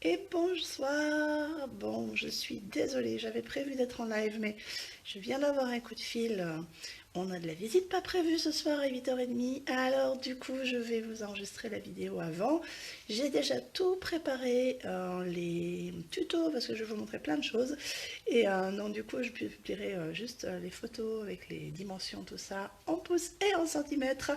Et bonsoir. Bon, je suis désolée, j'avais prévu d'être en live, mais je viens d'avoir un coup de fil. On a de la visite pas prévue ce soir à 8h30. Alors, du coup, je vais vous enregistrer la vidéo avant. J'ai déjà tout préparé, les tutos, parce que je vais vous montrer plein de choses. Et donc, du coup, je publierai juste les photos avec les dimensions, tout ça, en pouces et en centimètres,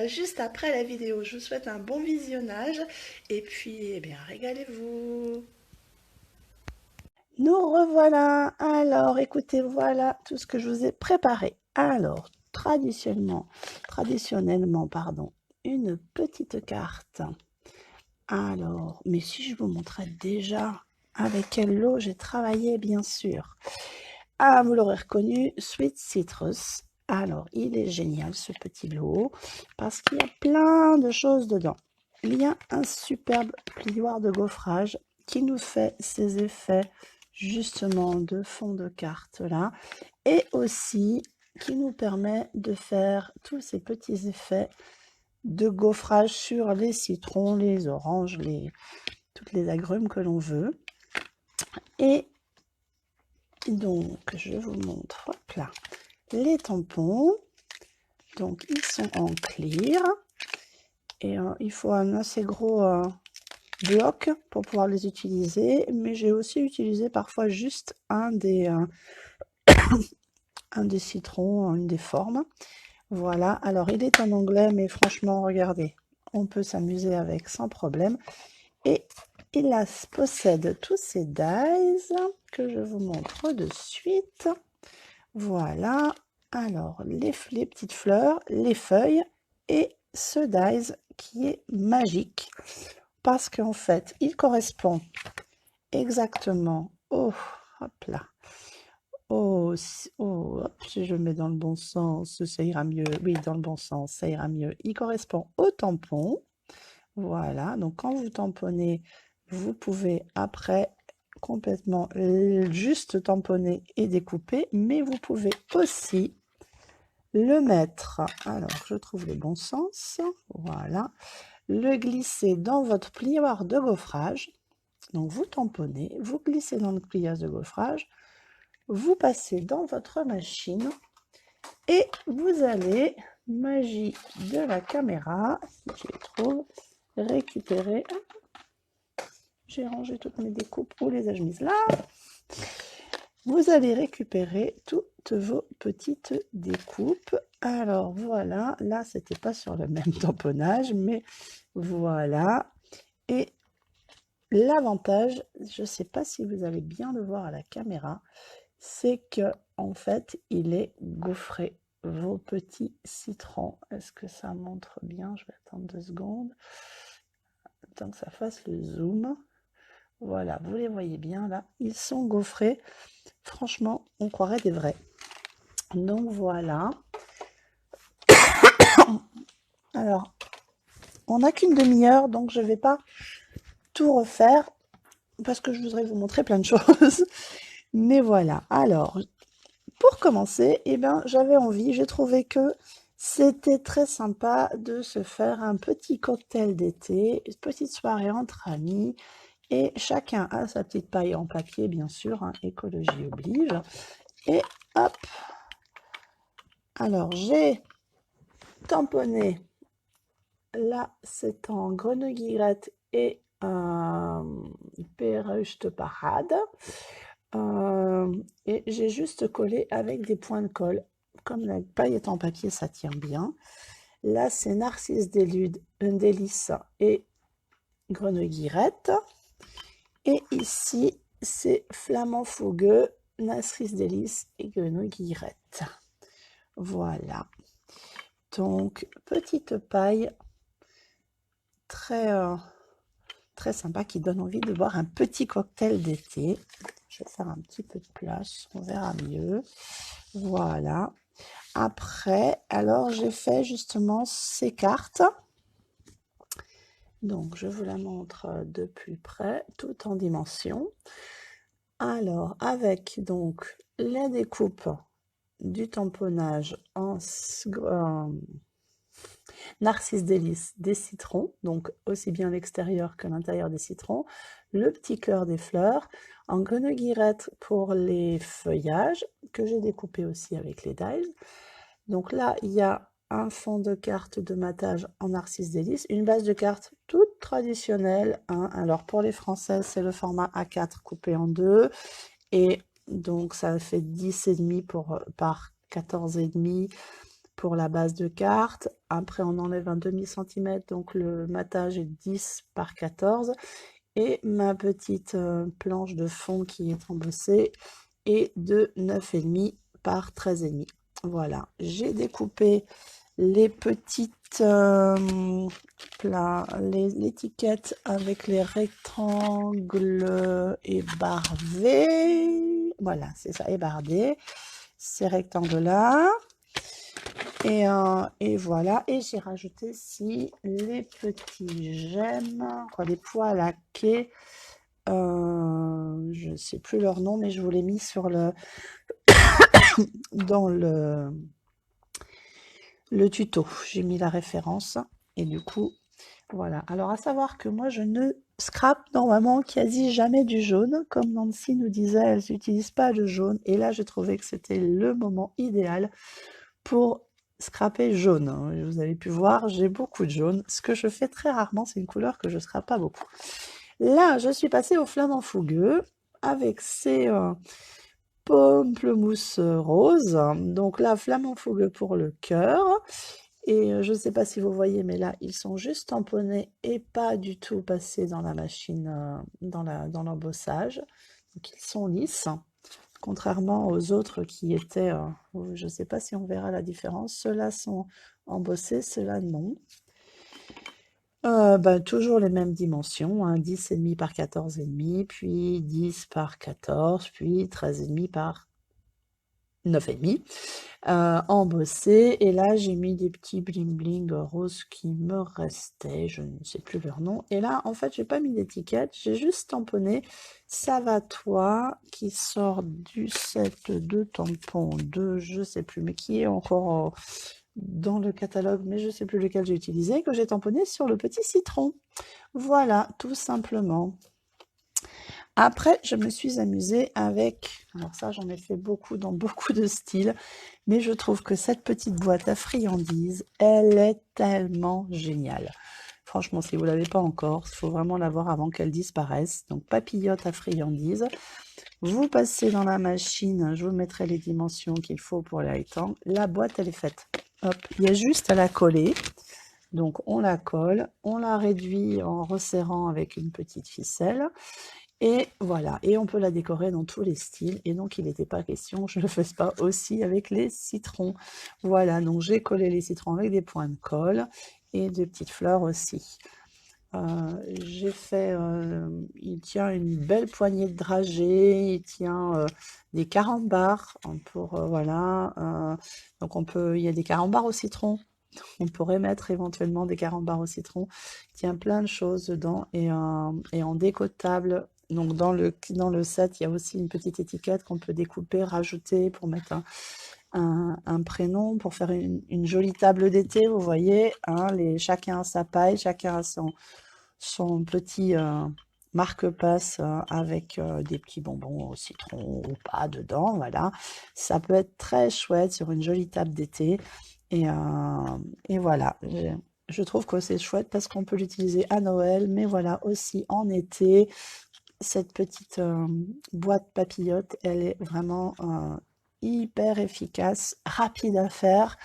juste après la vidéo. Je vous souhaite un bon visionnage. Et puis, eh bien, régalez-vous. Nous revoilà. Alors, écoutez, voilà tout ce que je vous ai préparé. Alors, traditionnellement, pardon, une petite carte. Alors, mais si je vous montrais déjà avec quel lot j'ai travaillé, bien sûr. Ah, vous l'aurez reconnu, Sweet Citrus. Alors, il est génial ce petit lot parce qu'il y a plein de choses dedans. Il y a un superbe plioir de gaufrage qui nous fait ces effets justement de fond de carte là et aussi qui nous permet de faire tous ces petits effets de gaufrage sur les citrons, les oranges, toutes les agrumes que l'on veut. Et donc, je vous montre, hop là, les tampons. Donc, ils sont en clear. Et il faut un assez gros bloc pour pouvoir les utiliser. Mais j'ai aussi utilisé parfois juste un des citrons, une des formes. Voilà, alors il est en anglais, mais franchement, regardez, on peut s'amuser avec sans problème. Et il possède tous ces dies que je vous montre de suite. Voilà, alors les petites fleurs, les feuilles et ce dies qui est magique parce qu'en fait, il correspond exactement au, hop là, hop, si je le mets dans le bon sens, ça ira mieux. Oui, dans le bon sens, ça ira mieux. Il correspond au tampon. Voilà, donc quand vous tamponnez, vous pouvez après complètement juste tamponner et découper, mais vous pouvez aussi le mettre, alors je trouve le bon sens, voilà, le glisser dans votre plioir de gaufrage. Donc vous tamponnez, vous glissez dans le pliage de gaufrage, vous passez dans votre machine et vous allez, magie de la caméra, si je les trouve, récupérer. J'ai rangé toutes mes découpes. Où les ai-je mises là? Vous allez récupérer toutes vos petites découpes. Alors voilà, là c'était pas sur le même tamponnage, mais voilà. Et l'avantage, je ne sais pas si vous allez bien le voir à la caméra, c'est que en fait il est gaufré. Vos petits citrons. Est-ce que ça montre bien? Je vais attendre 2 secondes. Tant que ça fasse le zoom. Voilà, vous les voyez bien là. Ils sont gaufrés. Franchement, on croirait des vrais. Donc voilà. Alors, on n'a qu'une demi-heure, donc je ne vais pas tout refaire parce que je voudrais vous montrer plein de choses. Mais voilà. Alors, pour commencer, eh ben, j'avais envie, j'ai trouvé que c'était très sympa de se faire un petit cocktail d'été, une petite soirée entre amis, et chacun a sa petite paille en papier, bien sûr, hein, écologie oblige. Et hop, alors j'ai tamponné, là c'est en grenouillette et perruche de parade. Et j'ai juste collé avec des points de colle. Comme la paille est en papier, ça tient bien. Là, c'est Narcisse Délice et Grenouillette. Et ici, c'est Flamand Fougueux, Narcisse Délice et Grenouillette. Voilà. Donc, petite paille très, très sympa qui donne envie de boire un petit cocktail d'été. Je vais faire un petit peu de place, on verra mieux. Voilà. Après, alors j'ai fait justement ces cartes. Donc, je vous la montre de plus près, tout en dimension. Alors, avec donc la découpe du tamponnage en Narcisse délice, des citrons, donc aussi bien l'extérieur que l'intérieur des citrons, le petit cœur des fleurs, en gueneuguirette pour les feuillages, que j'ai découpé aussi avec les dies. Donc là, il y a un fond de carte de matage en narcisse délice, une base de carte toute traditionnelle, hein. Alors pour les françaises, c'est le format A4 coupé en deux, et donc ça fait 10,5 par 14,5 pour la base de carte. Après, on enlève un demi-centimètre, donc le matage est 10 par 14. Et ma petite planche de fond qui est embossée est de 9,5 par 13,5. Voilà, j'ai découpé les petites l'étiquette avec les rectangles ébardés. Voilà, c'est ça, ébardé. Ces rectangles-là. Et voilà, et j'ai rajouté ici les petits gemmes, quoi, les poils à quai. Je ne sais plus leur nom, mais je vous l'ai mis sur dans le tuto. J'ai mis la référence, et du coup, voilà. Alors, à savoir que moi, je ne scrape normalement quasi jamais du jaune. Comme Nancy nous disait, elle n'utilise pas le jaune. Et là, j'ai trouvé que c'était le moment idéal pour scraper jaune. Vous avez pu voir, j'ai beaucoup de jaune. Ce que je fais très rarement, c'est une couleur que je ne scrape pas beaucoup. Là, je suis passée au flamant fougueux avec ces pamplemousse rose. Donc là, flamant fougueux pour le cœur. Et je ne sais pas si vous voyez, mais là, ils sont juste tamponnés et pas du tout passés dans la machine, dans l'embossage. Donc ils sont lisses, contrairement aux autres qui étaient, je ne sais pas si on verra la différence. Ceux-là sont embossés, ceux-là non. Toujours les mêmes dimensions, hein, 10,5 par 14,5, puis 10 par 14, puis 13,5 par 9,5. Embossé, et là j'ai mis des petits bling bling roses qui me restaient, je ne sais plus leur nom. Et là en fait j'ai pas mis d'étiquette, j'ai juste tamponné Ça va toi qui sort du set de tampons de je sais plus, mais qui est encore dans le catalogue, mais je sais plus lequel j'ai utilisé, que j'ai tamponné sur le petit citron. Voilà, tout simplement. Après, je me suis amusée avec, alors ça j'en ai fait beaucoup dans beaucoup de styles, mais je trouve que cette petite boîte à friandises, elle est tellement géniale. Franchement, si vous ne l'avez pas encore, il faut vraiment l'avoir avant qu'elle disparaisse. Donc, papillote à friandises. Vous passez dans la machine, je vous mettrai les dimensions qu'il faut pour les rectangles. La boîte, elle est faite. Hop, il y a juste à la coller. Donc, on la colle, on la réduit en resserrant avec une petite ficelle. Et voilà, et on peut la décorer dans tous les styles, et donc il n'était pas question que je le fasse pas aussi avec les citrons. Voilà, donc j'ai collé les citrons avec des points de colle, et des petites fleurs aussi. J'ai fait, il tient une belle poignée de dragées, il tient des carambars, voilà, donc il y a des carambars au citron. On pourrait mettre éventuellement des carambars au citron. Il tient plein de choses dedans, et en décotable. Donc dans le set, il y a aussi une petite étiquette qu'on peut découper, rajouter pour mettre un prénom, pour faire une jolie table d'été, vous voyez, hein, chacun a sa paille, chacun a son petit marque-passe avec des petits bonbons au citron ou pas dedans, voilà. Ça peut être très chouette sur une jolie table d'été. Et voilà, je trouve que c'est chouette parce qu'on peut l'utiliser à Noël, mais voilà, aussi en été. Cette petite boîte papillote, elle est vraiment hyper efficace, rapide à faire.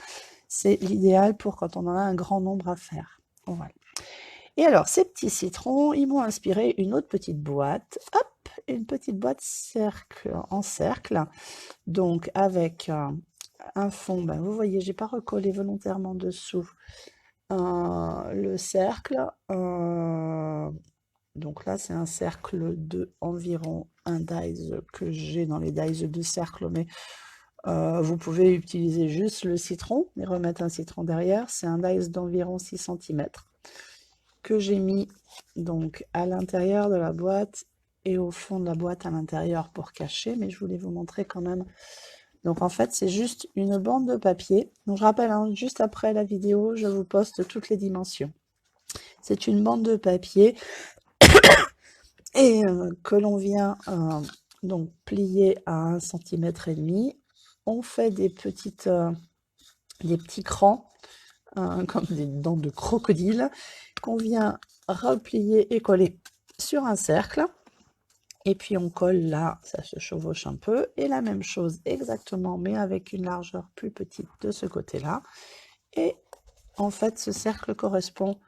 C'est l'idéal pour quand on en a un grand nombre à faire. Voilà. Et alors, ces petits citrons, ils m'ont inspiré une autre petite boîte. Hop, une petite boîte en cercle. Donc, avec un fond, vous voyez, j'ai pas recollé volontairement dessous le cercle. Donc là, c'est un cercle de environ un dies que j'ai dans les dies de cercle, mais vous pouvez utiliser juste le citron et remettre un citron derrière. C'est un dies d'environ 6 cm que j'ai mis donc à l'intérieur de la boîte et au fond de la boîte à l'intérieur pour cacher, mais je voulais vous montrer quand même Donc en fait, c'est juste une bande de papier. Donc je rappelle, hein, juste après la vidéo, je vous poste toutes les dimensions. C'est une bande de papier et que l'on vient donc plier à 1,5 cm. On fait des petits crans, comme des dents de crocodile, qu'on vient replier et coller sur un cercle. Et puis on colle là, ça se chevauche un peu. Et la même chose exactement, mais avec une largeur plus petite de ce côté-là. Et en fait, ce cercle correspond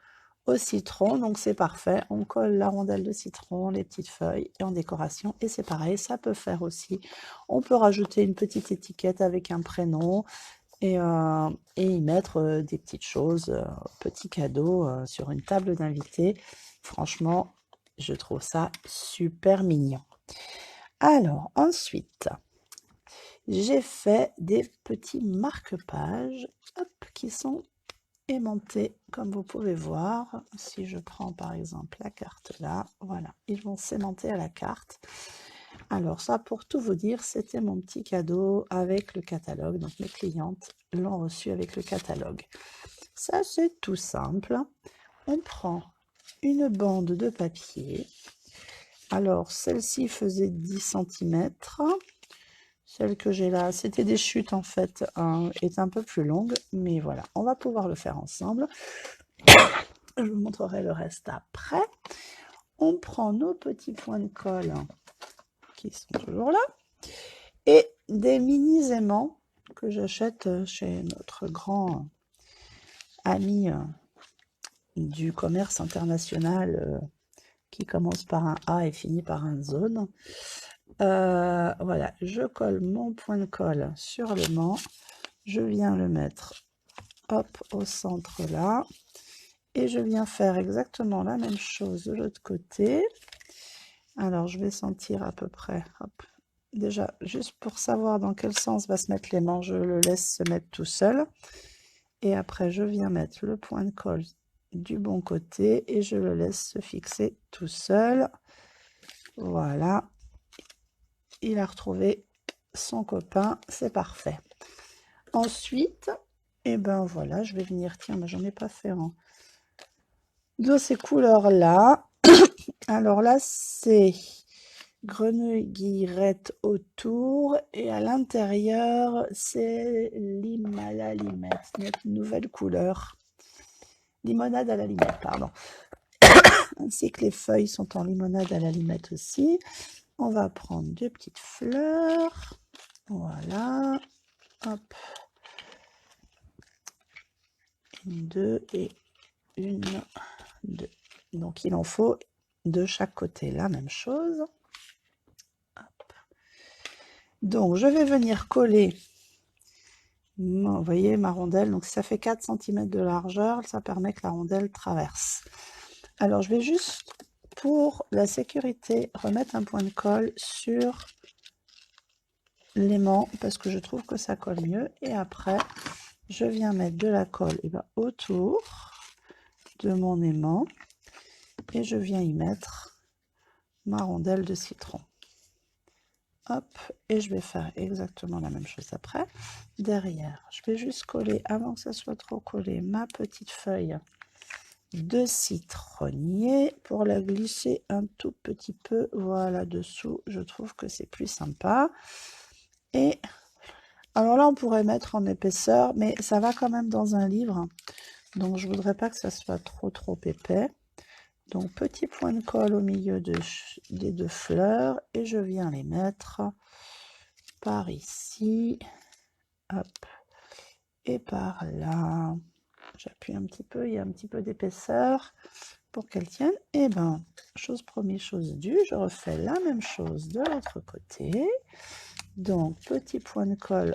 au citron, donc c'est parfait. On colle la rondelle de citron, les petites feuilles et en décoration. Et c'est pareil, ça peut faire aussi. On peut rajouter une petite étiquette avec un prénom et y mettre des petites choses, petits cadeaux sur une table d'invités. Franchement, je trouve ça super mignon. Alors, ensuite, j'ai fait des petits marque-pages qui sont aimantés, comme vous pouvez voir. Si je prends par exemple la carte là, voilà, ils vont s'aimanter à la carte. Alors ça, pour tout vous dire, c'était mon petit cadeau avec le catalogue. Donc mes clientes l'ont reçu avec le catalogue. Ça, c'est tout simple. On prend une bande de papier. Alors, celle-ci faisait 10 cm. Celle que j'ai là, c'était des chutes en fait, est un peu plus longue. Mais voilà, on va pouvoir le faire ensemble. Je vous montrerai le reste après. On prend nos petits points de colle qui sont toujours là. Et des mini aimants que j'achète chez notre grand ami du commerce international qui commence par un A et finit par un zone. Voilà, je colle mon point de colle sur l'aimant. Je viens le mettre hop au centre là. Et je viens faire exactement la même chose de l'autre côté. Alors, je vais sentir à peu près, hop. Déjà, juste pour savoir dans quel sens va se mettre l'aimant, je le laisse se mettre tout seul. Et après, je viens mettre le point de colle du bon côté et je le laisse se fixer tout seul. Voilà. Il a retrouvé son copain, c'est parfait. Ensuite, et ben voilà, je vais venir, tiens, mais j'en ai pas fait de ces couleurs-là. Alors là, c'est grenouille guillerette autour et à l'intérieur, c'est limale à limette, notre nouvelle couleur. Limonade à la limette, pardon. Ainsi que les feuilles sont en limonade à la limette aussi. On va prendre deux petites fleurs. Voilà. Hop. Une, deux et une, deux. Donc il en faut de chaque côté la même chose. Hop. Donc je vais venir coller, vous voyez ma rondelle, donc ça fait 4 cm de largeur, ça permet que la rondelle traverse. Alors je vais juste, pour la sécurité, remettre un point de colle sur l'aimant, parce que je trouve que ça colle mieux. Et après, je viens mettre de la colle autour de mon aimant, et je viens y mettre ma rondelle de citron. Hop, et je vais faire exactement la même chose après. Derrière, je vais juste coller, avant que ça soit trop collé, ma petite feuille de citronnier pour la glisser un tout petit peu, voilà, dessous. Je trouve que c'est plus sympa. Et alors là, on pourrait mettre en épaisseur, mais ça va quand même dans un livre. Donc, je voudrais pas que ça soit trop épais. Donc, petit point de colle au milieu des deux fleurs. Et je viens les mettre par ici. Hop. Et par là. J'appuie un petit peu, il y a un petit peu d'épaisseur pour qu'elle tienne. Et ben, chose promise, chose due, je refais la même chose de l'autre côté. Donc, petit point de colle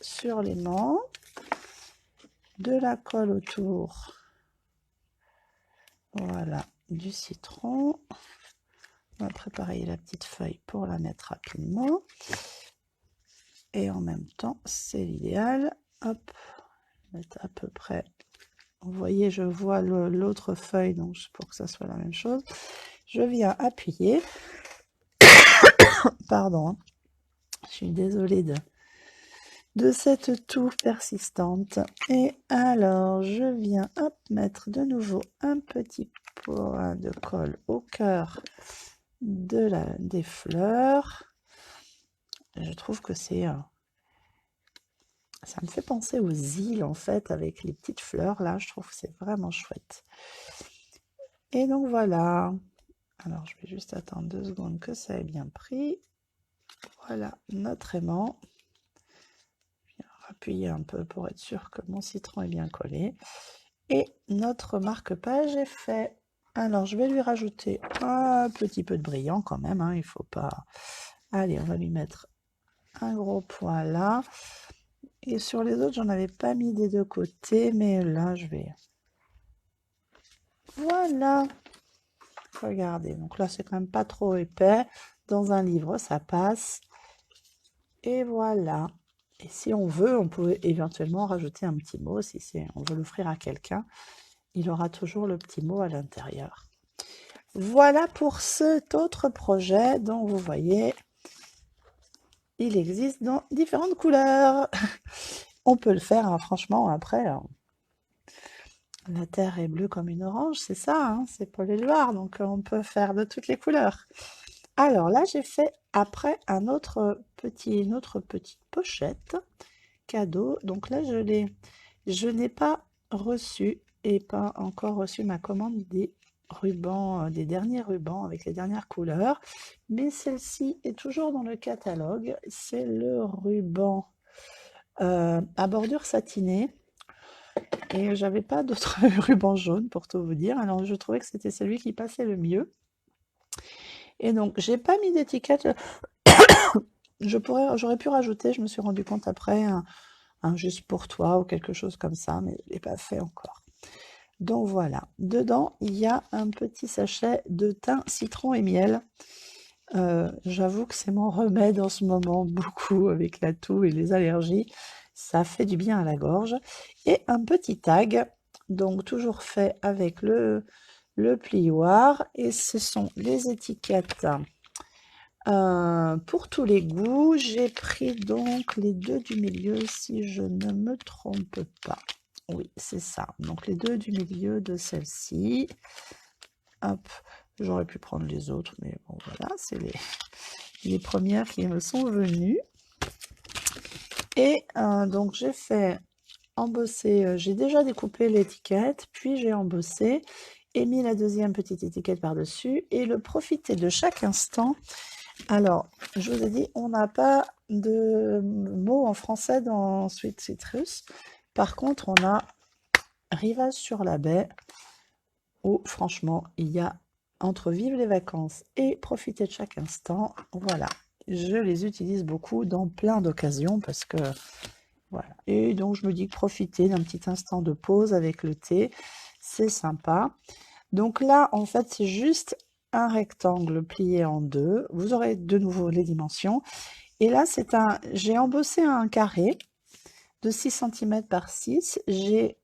sur l'aimant, de la colle autour, voilà, du citron. On va préparer la petite feuille pour la mettre rapidement. Et en même temps, c'est l'idéal. Hop, mettre à peu près. Vous voyez, je vois l'autre feuille, donc pour que ça soit la même chose. Je viens appuyer. Pardon, je suis désolée de cette toux persistante. Et alors, je viens hop, mettre de nouveau un petit point de colle au cœur des fleurs. Je trouve que ça me fait penser aux îles en fait, avec les petites fleurs là, je trouve que c'est vraiment chouette. Et donc voilà. Alors, je vais juste attendre 2 secondes que ça ait bien pris. Voilà notre aimant. Je viens appuyer un peu pour être sûr que mon citron est bien collé. Et notre marque-page est fait. Alors, je vais lui rajouter un petit peu de brillant quand même, hein, il faut pas... Allez, on va lui mettre un gros point là. Et sur les autres, j'en avais pas mis des deux côtés, mais là, je vais... Voilà. Regardez, donc là, c'est quand même pas trop épais. Dans un livre, ça passe. Et voilà. Et si on veut, on peut éventuellement rajouter un petit mot. Si on veut l'offrir à quelqu'un, il aura toujours le petit mot à l'intérieur. Voilà pour cet autre projet dont vous voyez, il existe dans différentes couleurs. On peut le faire, hein, franchement, après, la terre est bleue comme une orange, c'est ça, hein, c'est Paul Éluard, donc on peut faire de toutes les couleurs. Alors là, j'ai fait après une autre petite pochette cadeau. Donc là, je n'ai pas reçu et pas encore reçu ma commande des rubans, des derniers rubans avec les dernières couleurs, mais celle-ci est toujours dans le catalogue. C'est le ruban à bordure satinée. Et j'avais pas d'autre ruban jaune pour tout vous dire, alors je trouvais que c'était celui qui passait le mieux. Et donc j'ai pas mis d'étiquette, j'aurais pu rajouter, je me suis rendu compte après, un juste pour toi ou quelque chose comme ça, mais je l'ai pas fait encore. Donc voilà, dedans il y a un petit sachet de thym, citron et miel. J'avoue que c'est mon remède en ce moment, beaucoup avec la toux et les allergies. Ça fait du bien à la gorge. Et un petit tag, donc toujours fait avec le plioir. Et ce sont les étiquettes pour tous les goûts. J'ai pris donc les deux du milieu, si je ne me trompe pas. Oui, c'est ça. Donc les deux du milieu de celle-ci. Hop, j'aurais pu prendre les autres, mais bon voilà, c'est les premières qui me sont venues. Et donc j'ai fait embosser, j'ai déjà découpé l'étiquette, puis j'ai embossé et mis la deuxième petite étiquette par-dessus et le profiter de chaque instant. Alors, je vous ai dit, on n'a pas de mot en français dans Sweet Citrus. Par contre, on a Rivage sur la baie, où franchement, il y a entre vivre les vacances et profiter de chaque instant. Voilà, je les utilise beaucoup dans plein d'occasions parce que voilà. Et donc, je me dis que profiter d'un petit instant de pause avec le thé, c'est sympa. Donc là, en fait, c'est juste un rectangle plié en deux. Vous aurez de nouveau les dimensions. Et là, j'ai embossé un carré de 6 cm par 6. J'ai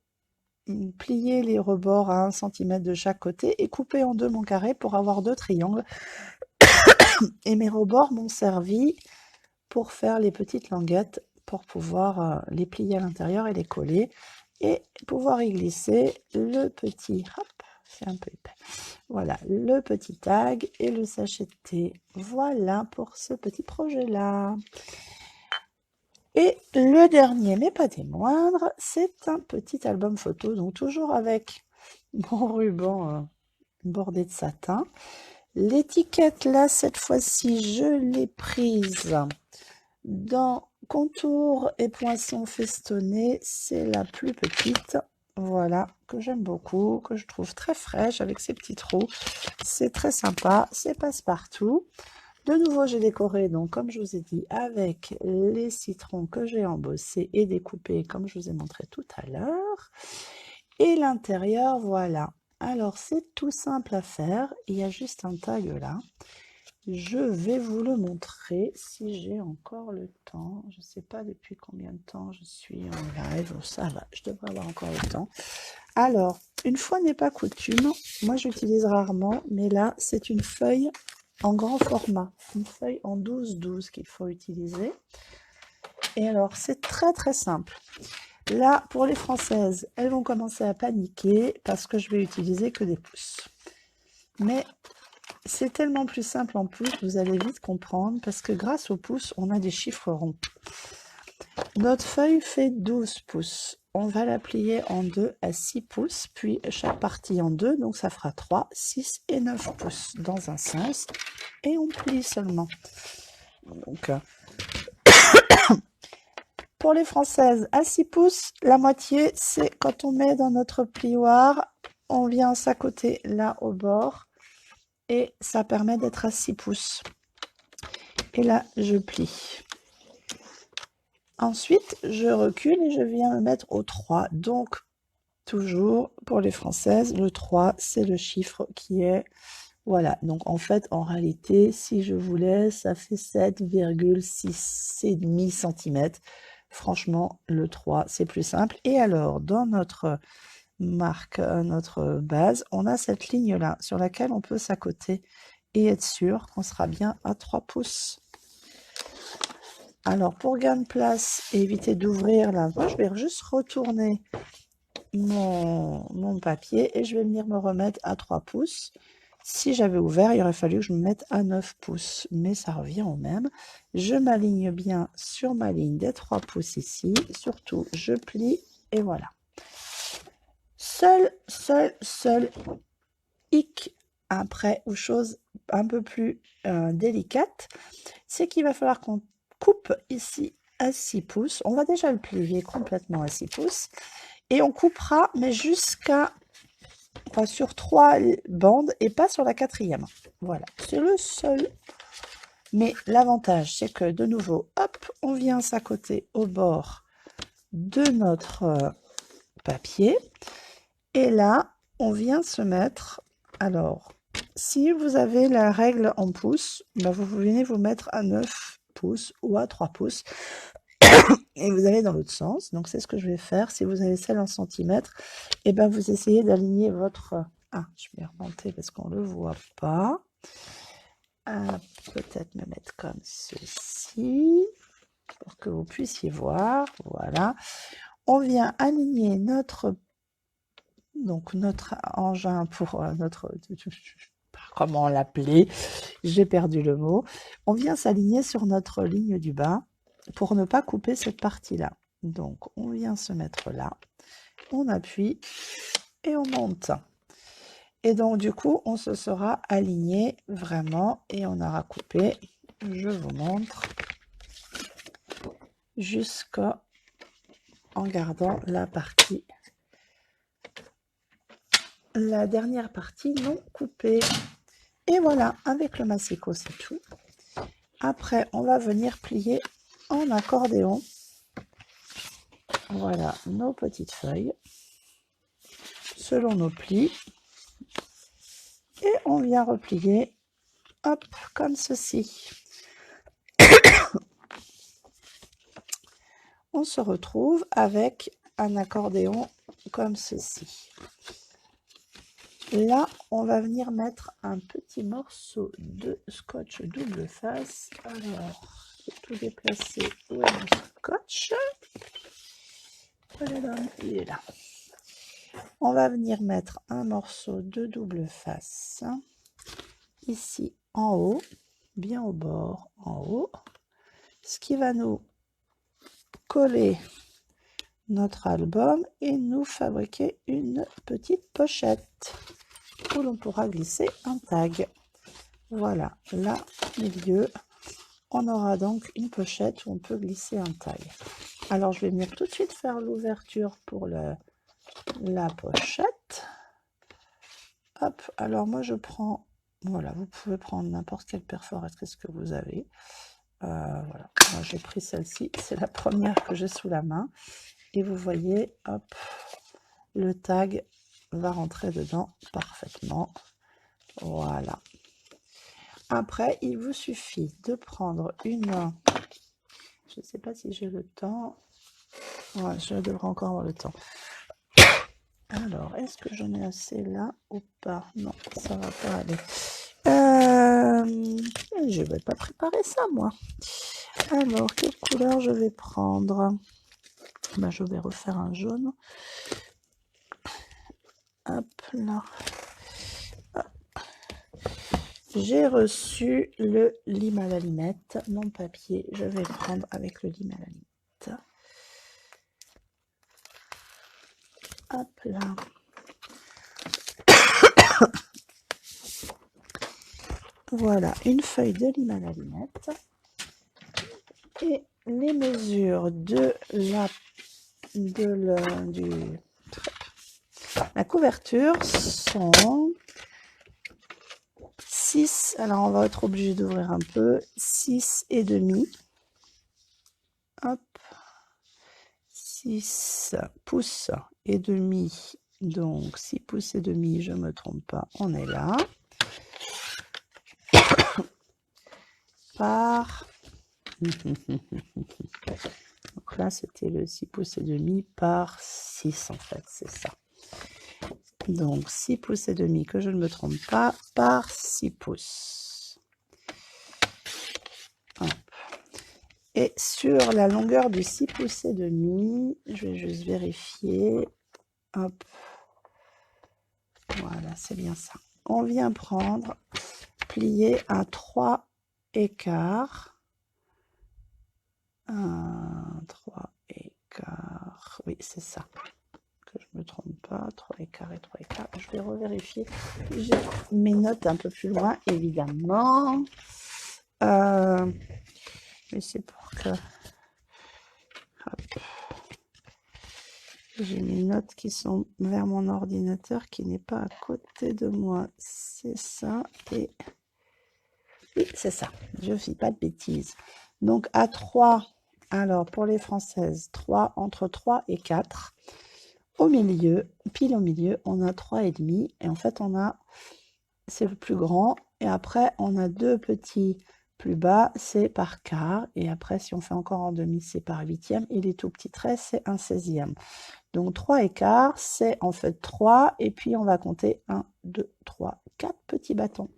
plié les rebords à 1 cm de chaque côté et coupé en deux mon carré pour avoir deux triangles. Et mes rebords m'ont servi pour faire les petites languettes, pour pouvoir les plier à l'intérieur et les coller. Et pouvoir y glisser le petit... Hop, c'est un peu épais. Voilà, le petit tag et le sachet de thé. Voilà pour ce petit projet-là. Et le dernier, mais pas des moindres, c'est un petit album photo, donc toujours avec mon ruban bordé de satin. L'étiquette, là, cette fois-ci, je l'ai prise dans Contour et Poinçons Festonnés. C'est la plus petite. Voilà, que j'aime beaucoup, que je trouve très fraîche avec ses petits trous. C'est très sympa, c'est passe-partout. De nouveau, j'ai décoré, donc comme je vous ai dit, avec les citrons que j'ai embossés et découpés, comme je vous ai montré tout à l'heure. Et l'intérieur, voilà. Alors, c'est tout simple à faire. Il y a juste un tag là. Je vais vous le montrer si j'ai encore le temps. Je ne sais pas depuis combien de temps je suis en live. Ça va, je devrais avoir encore le temps. Alors, une fois n'est pas coutume, moi j'utilise rarement, mais là, c'est une feuille en grand format. Une feuille en 12-12 qu'il faut utiliser. Et alors, c'est très très simple. Là, pour les Françaises, elles vont commencer à paniquer parce que je vais utiliser que des pouces. Mais c'est tellement plus simple en pouces, vous allez vite comprendre, parce que grâce aux pouces, on a des chiffres ronds. Notre feuille fait 12 pouces. On va la plier en 2 à 6 pouces, puis chaque partie en 2, donc ça fera 3, 6 et 9 pouces dans un sens, et on plie seulement. Donc, pour les Françaises, à 6 pouces, la moitié, c'est quand on met dans notre plioir, on vient s'accoter là au bord, et ça permet d'être à 6 pouces. Et là, je plie. Ensuite, je recule et je viens me mettre au 3. Donc, toujours pour les Françaises, le 3, c'est le chiffre qui est... Voilà, donc en fait, en réalité, si je voulais, ça fait 7,6,5 cm. Franchement, le 3, c'est plus simple. Et alors, dans notre marque, notre base, on a cette ligne-là sur laquelle on peut s'accoter et être sûr qu'on sera bien à 3 pouces. Alors, pour gain de place et éviter d'ouvrir là, moi, je vais juste retourner mon papier et je vais venir me remettre à 3 pouces. Si j'avais ouvert, il aurait fallu que je me mette à 9 pouces, mais ça revient au même. Je m'aligne bien sur ma ligne des 3 pouces ici. Surtout, je plie et voilà. Seul hic après ou chose un peu plus délicate, c'est qu'il va falloir qu'on coupe ici à 6 pouces. On va déjà le plier complètement à 6 pouces. Et on coupera, mais jusqu'à... Enfin, sur 3 bandes et pas sur la 4e. Voilà, c'est le seul. Mais l'avantage, c'est que de nouveau, hop, on vient s'accoter au bord de notre papier. Et là, on vient se mettre... Alors, si vous avez la règle en pouces, bah vous venez vous mettre à 9 pouces ou à 3 pouces. Et vous allez dans l'autre sens. Donc, c'est ce que je vais faire. Si vous avez celle en centimètres, et ben vous essayez d'aligner votre... Ah, je vais remonter parce qu'on ne le voit pas. Peut-être me mettre comme ceci pour que vous puissiez voir. Voilà. On vient aligner notre engin pour notre... Comment l'appeler? J'ai perdu le mot. On vient s'aligner sur notre ligne du bas pour ne pas couper cette partie-là. Donc, on vient se mettre là, on appuie et on monte. Et donc, du coup, on se sera aligné vraiment et on aura coupé, je vous montre, jusqu'en gardant la partie, la dernière partie non coupée. Et voilà, avec le massicot, c'est tout. Après, on va venir plier en accordéon. Voilà nos petites feuilles selon nos plis et on vient replier, hop, comme ceci. On se retrouve avec un accordéon comme ceci. Là, on va venir mettre un petit morceau de scotch double face. Alors, je vais tout déplacer. Où est mon scotch? Il est là. On va venir mettre un morceau de double face ici en haut, bien au bord en haut, ce qui va nous coller notre album et nous fabriquer une petite pochette où l'on pourra glisser un tag. Voilà, là, au milieu, on aura donc une pochette où on peut glisser un tag. Alors, je vais venir tout de suite faire l'ouverture pour la pochette. Hop, alors moi je prends, voilà, vous pouvez prendre n'importe quelle perforatrice que vous avez. Voilà, moi j'ai pris celle-ci, c'est la première que j'ai sous la main. Et vous voyez, hop, le tag va rentrer dedans parfaitement. Voilà. Après, il vous suffit de prendre une... Je ne sais pas si j'ai le temps. Ouais, je devrais encore avoir le temps. Alors, est-ce que j'en ai assez là ou pas? Non, ça va pas aller. Je vais pas préparer ça, moi. Alors, quelle couleur je vais prendre? Ben, je vais refaire un jaune. Hop là. J'ai reçu le lime à l'allumette. Mon papier, je vais prendre avec le lime à l'allumette. Hop là. Voilà, une feuille de lime à l'allumette. Et les mesures de la couverture sont 6, alors on va être obligé d'ouvrir un peu, 6,5. Hop, 6 pouces et demi, donc 6 pouces et demi, je ne me trompe pas, on est là. Par... Donc là, c'était le 6 pouces et demi par 6, en fait, c'est ça. Donc 6 pouces et demi, que je ne me trompe pas, par 6 pouces. Hop. Et sur la longueur du 6 pouces et demi, je vais juste vérifier. Hop. Voilà, c'est bien ça. On vient prendre, plier à 3 écarts. 3 écarts. Oui, c'est ça. Que je ne me trompe pas. 3 écarts et 3 écarts. Je vais revérifier. J'ai mes notes un peu plus loin, évidemment. Mais c'est pour que... Hop. J'ai mes notes qui sont vers mon ordinateur qui n'est pas à côté de moi. C'est ça. Et oui, c'est ça. Je ne fais pas de bêtises. Donc à 3, alors pour les françaises, 3, entre 3 et 4. Au milieu, pile au milieu, on a 3,5. Et en fait, on a, c'est le plus grand. Et après, on a 2 petits plus bas, c'est par quart. Et après, si on fait encore en demi, c'est par huitième. Et les tout petits traits, c'est un 16e. Donc 3 écarts, c'est en fait 3. Et puis, on va compter 1, 2, 3, 4 petits bâtons.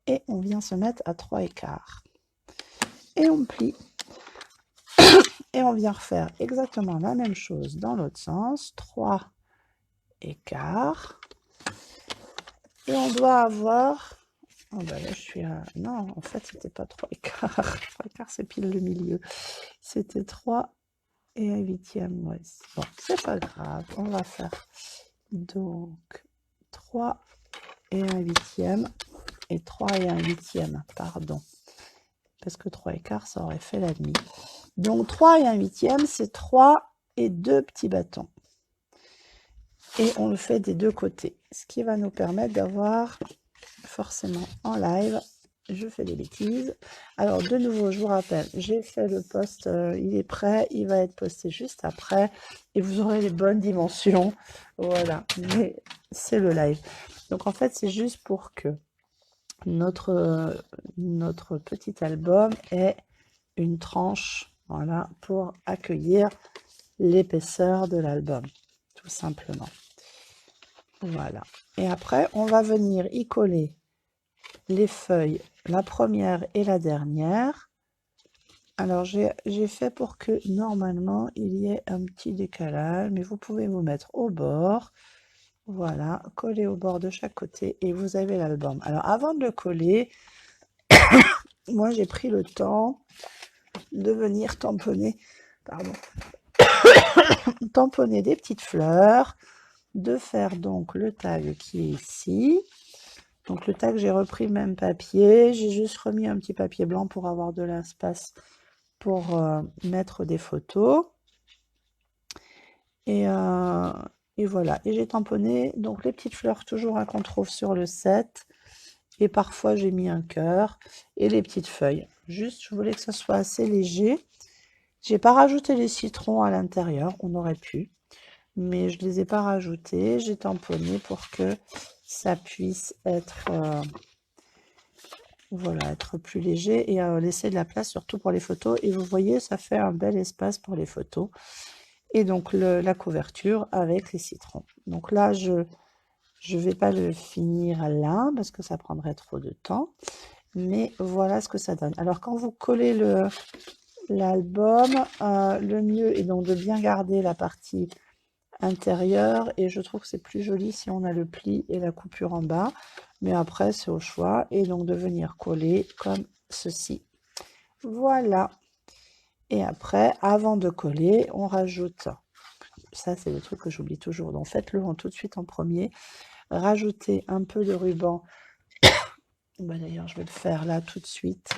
Et on vient se mettre à 3 écarts. Et on plie. Et on vient refaire exactement la même chose dans l'autre sens. 3 écarts. Et on doit avoir... Oh ben là, je suis à... Non, en fait, c'était pas 3 écarts. 3 écarts, c'est pile le milieu. C'était 3 et un huitième. Ouais. Bon, c'est pas grave. On va faire donc 3 et un huitième. Et 3 et un huitième, pardon. Parce que 3 écarts, ça aurait fait la demi. Donc 3 et un huitième, c'est 3 et 2 petits bâtons. Et on le fait des deux côtés. Ce qui va nous permettre d'avoir, forcément en live, je fais des bêtises. Alors de nouveau, je vous rappelle, j'ai fait le post, il est prêt, il va être posté juste après. Et vous aurez les bonnes dimensions. Voilà, mais c'est le live. Donc en fait, c'est juste pour que notre petit album ait une tranche, voilà, pour accueillir l'épaisseur de l'album, tout simplement. Voilà. Et après, on va venir y coller les feuilles, la première et la dernière. Alors, j'ai fait pour que, normalement, il y ait un petit décalage, mais vous pouvez vous mettre au bord. Voilà, coller au bord de chaque côté et vous avez l'album. Alors, avant de le coller, moi, j'ai pris le temps de venir tamponner, pardon, tamponner des petites fleurs, de faire donc le tag qui est ici. Donc le tag, j'ai repris le même papier, j'ai juste remis un petit papier blanc pour avoir de l'espace pour mettre des photos. Et voilà, et j'ai tamponné donc les petites fleurs toujours qu'on trouve sur le set. Et parfois j'ai mis un cœur et les petites feuilles. Juste, je voulais que ça soit assez léger. J'ai pas rajouté les citrons à l'intérieur, on aurait pu, mais je les ai pas rajoutés. J'ai tamponné pour que ça puisse être, voilà, être plus léger et laisser de la place surtout pour les photos. Et vous voyez, ça fait un bel espace pour les photos. Et donc la couverture avec les citrons. Donc là, je vais pas le finir là parce que ça prendrait trop de temps. mais voilà ce que ça donne. Alors quand vous collez l'album, le mieux est donc de bien garder la partie intérieure, et je trouve que c'est plus joli si on a le pli et la coupure en bas, mais après c'est au choix, et donc de venir coller comme ceci. Voilà. Et après, avant de coller, on rajoute, ça c'est le truc que j'oublie toujours, donc faites-le tout de suite en premier, rajoutez un peu de ruban. Bah, d'ailleurs je vais le faire là tout de suite,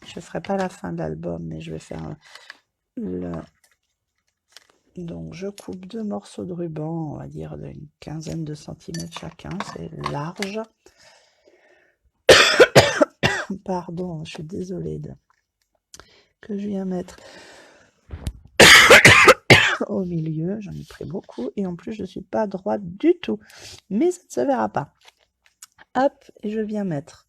je ne ferai pas la fin de l'album, mais je vais faire donc je coupe 2 morceaux de ruban, on va dire d'une quinzaine de centimètres chacun, c'est large. Pardon, je suis désolée que je viens mettre au milieu, j'en ai pris beaucoup, et en plus je ne suis pas droite du tout, mais ça ne se verra pas. Hop, et je viens mettre,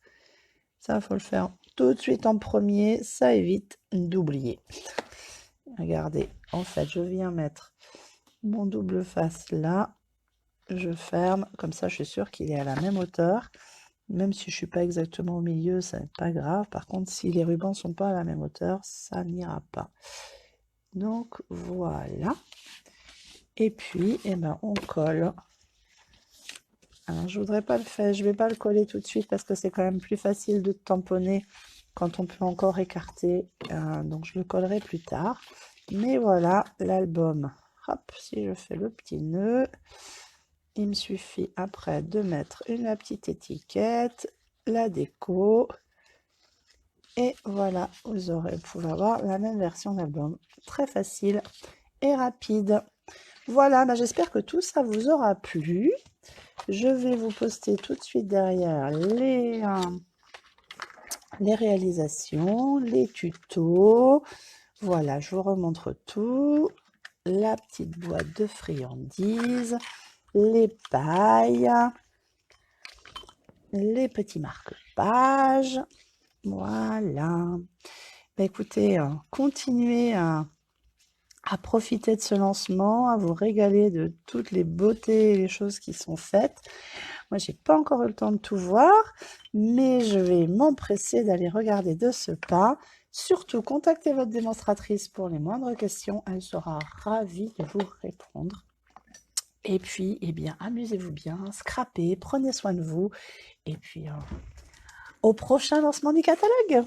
ça il faut le faire tout de suite en premier, ça évite d'oublier. Regardez, en fait je viens mettre mon double face là, je ferme, comme ça je suis sûre qu'il est à la même hauteur, même si je ne suis pas exactement au milieu, ça n'est pas grave. Par contre, si les rubans ne sont pas à la même hauteur, ça n'ira pas. Donc voilà. Et puis, eh ben, on colle. Alors, je voudrais pas le faire, je vais pas le coller tout de suite parce que c'est quand même plus facile de tamponner quand on peut encore écarter. Donc, je le collerai plus tard. Mais voilà, l'album. Hop, si je fais le petit nœud, il me suffit après de mettre la petite étiquette, la déco. Et voilà, vous pouvez avoir la même version d'album. Très facile et rapide. Voilà, j'espère que tout ça vous aura plu. Je vais vous poster tout de suite derrière les réalisations, les tutos. Voilà, je vous remontre tout. La petite boîte de friandises, les pailles, les petits marque-pages. Voilà. Écoutez, continuez à profiter de ce lancement, à vous régaler de toutes les beautés et les choses qui sont faites. Moi, j'ai pas encore eu le temps de tout voir, mais je vais m'empresser d'aller regarder de ce pas. Surtout, contactez votre démonstratrice pour les moindres questions. Elle sera ravie de vous répondre. Et puis, eh bien, amusez-vous bien, scrapez, prenez soin de vous. Et puis, au prochain lancement du catalogue.